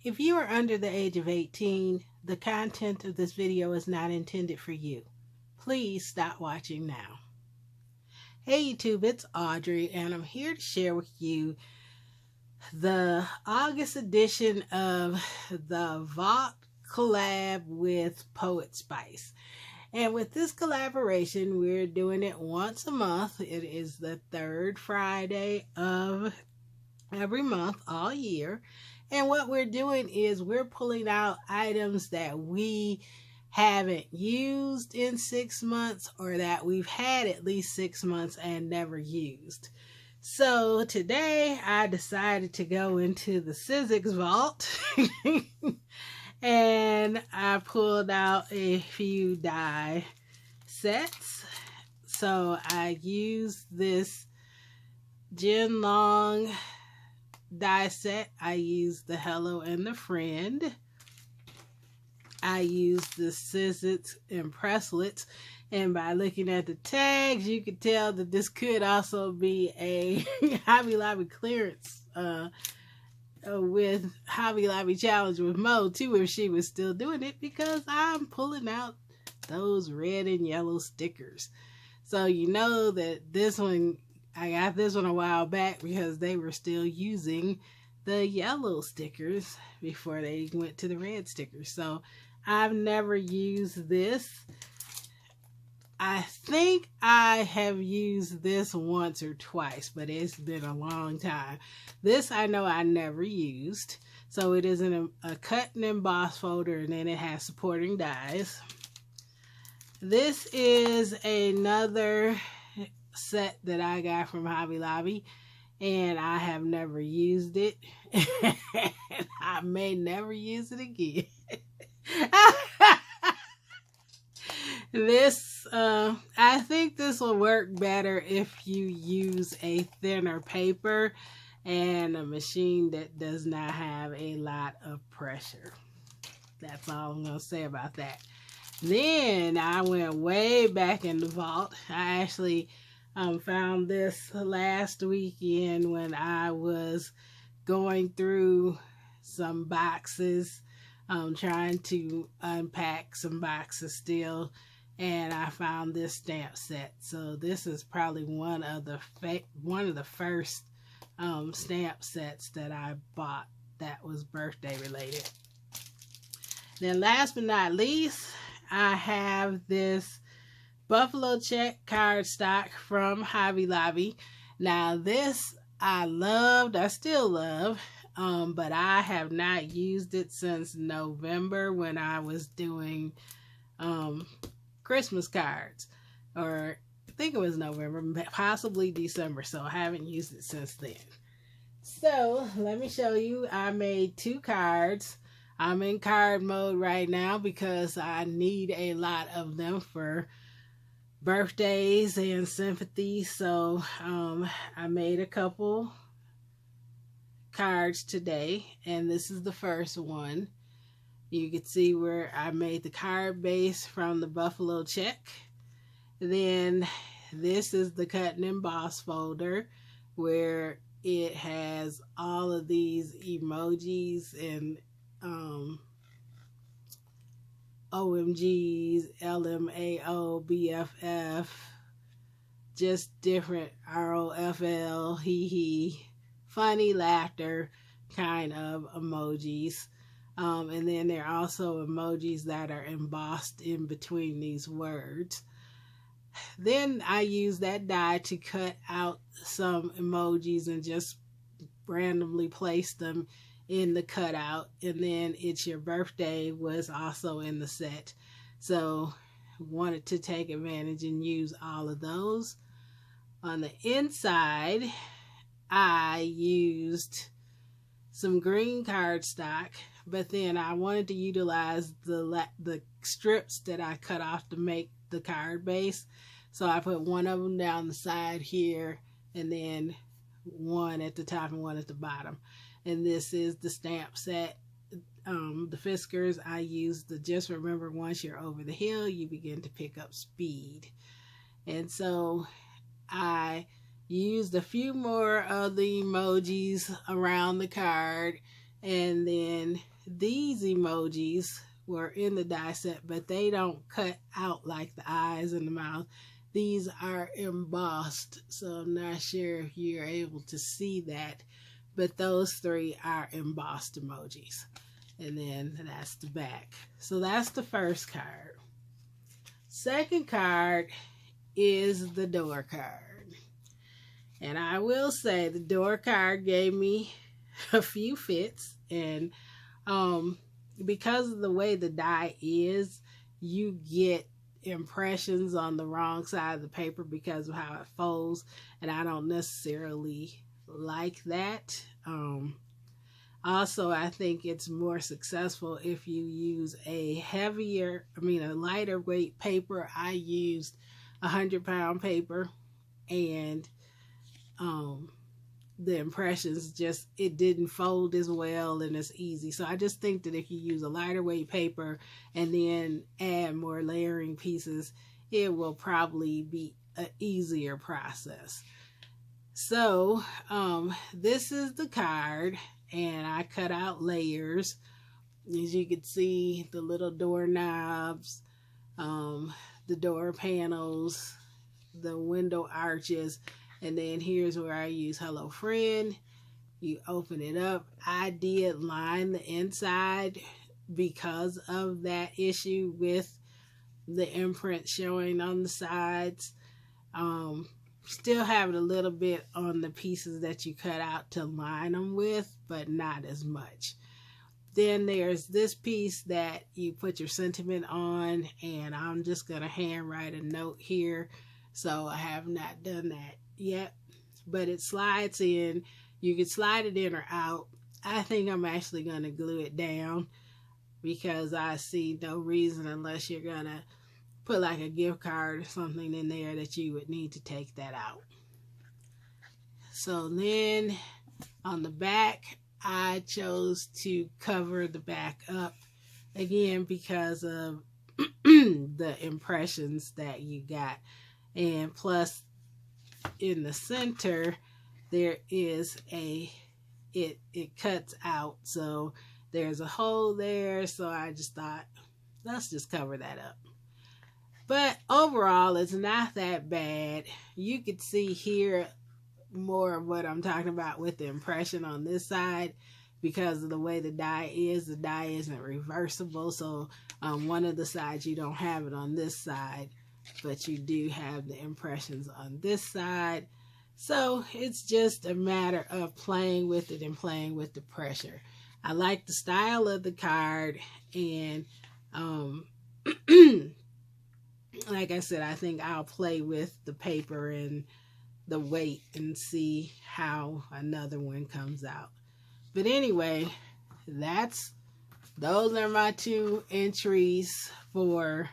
If you are under the age of 18, the content of this video is not intended for you. Please stop watching now. Hey YouTube, it's Audrey, and I'm here to share with you the August edition of the Vault collab with Poetspice. And with this collaboration, we're doing it once a month. It is the third Friday of every month all year. And what we're doing is we're pulling out items that we haven't used in 6 months, or that we've had at least 6 months and never used. So today I decided to go into the Sewgoodall vault and I pulled out a few die sets. So I used this Gen Long die set. I used the Hello and the Friend. I used the scissors and presslets, and by looking at the tags you can tell that this could also be a Hobby Lobby clearance with Hobby Lobby challenge with Mo too, if she was still doing it, because I'm pulling out those red and yellow stickers. So you know that this one, I got this one a while back because they were still using the yellow stickers before they went to the red stickers. So I've never used this. I think I have used this once or twice, but it's been a long time. This I know I never used. So it is in a cut and emboss folder, and then it has supporting dies. This is another set that I got from Hobby Lobby, and I have never used it. And I may never use it again. This I think this will work better if you use a thinner paper and a machine that does not have a lot of pressure. That's all I'm gonna say about that. Then I went way back in the vault. I actually found this last weekend when I was going through some boxes, trying to unpack some boxes still, and I found this stamp set. So this is probably one of the first stamp sets that I bought that was birthday related. Then last but not least, I have this Buffalo Check cardstock from Hobby Lobby. Now this I loved, I still love, but I have not used it since November when I was doing Christmas cards, or I think it was November, possibly December, so I haven't used it since then. So let me show you. I made 2 cards. I'm in card mode right now because I need a lot of them for birthdays and sympathy. So I made a couple cards today, and this is the first one. You can see where I made the card base from the Buffalo Check. Then this is the cut and emboss folder where it has all of these emojis and OMGs, LMAO, BFF, just different ROFL, hee hee, funny laughter kind of emojis. And then there are also emojis that are embossed in between these words. Then I use that die to cut out some emojis and just randomly place them in the cutout. And then It's Your Birthday was also in the set, so wanted to take advantage and use all of those. On the inside I used some green cardstock, but then I wanted to utilize the strips that I cut off to make the card base, so I put one of them down the side here, and then one at the top and one at the bottom. And this is the stamp set. The Fiskars, I used the Just Remember Once You're Over the Hill, You Begin to Pick Up Speed. And so I used a few more of the emojis around the card, And then these emojis were in the die set, but they don't cut out like the eyes and the mouth. These are embossed, so I'm not sure if you're able to see that, but those 3 are embossed emojis. And then that's the back. So that's the first card. Second card is the door card. And I will say the door card gave me a few fits, and because of the way the die is, you get impressions on the wrong side of the paper because of how it folds, and I don't necessarily like that. Also, I think it's more successful if you use a lighter weight paper. I used 100-pound paper, and the impressions it didn't fold as well, and it's easy. So I just think that if you use a lighter weight paper and then add more layering pieces, it will probably be an easier process. So this is the card, and I cut out layers. As you can see, the little doorknobs, the door panels, the window arches. And then here's where I use Hello Friend. You open it up. I did line the inside because of that issue with the imprint showing on the sides. Still have it a little bit on the pieces that you cut out to line them with, but not as much. Then there's this piece that you put your sentiment on, and I'm just going to hand write a note here. So I have not done that yet, but it slides in. You can slide it in or out. I think I'm actually going to glue it down because I see no reason, unless you're going to put like a gift card or something in there, that you would need to take that out. So then on the back, I chose to cover the back up again because of the impressions that you got. And plus, in the center, there is it cuts out. So there's a hole there. So I just thought, let's just cover that up. But overall, it's not that bad. You could see here more of what I'm talking about with the impression on this side because of the way the die is. The die isn't reversible. So on one of the sides, you don't have it on this side, but you do have the impressions on this side. So it's just a matter of playing with it and playing with the pressure. I like the style of the card, and like I said, I think I'll play with the paper and the weight and see how another one comes out. But anyway, those are my 2 entries for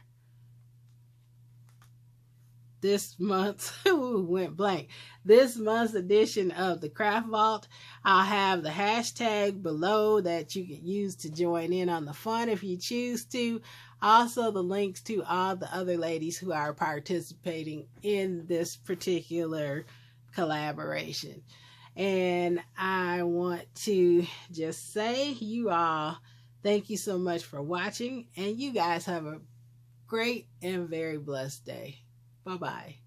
this month. Went blank. This month's edition of the Craft Vault. I'll have the hashtag below that you can use to join in on the fun if you choose to. Also, the links to all the other ladies who are participating in this particular collaboration. And I want to just say, you all, thank you so much for watching, and you guys have a great and very blessed day. Bye-bye.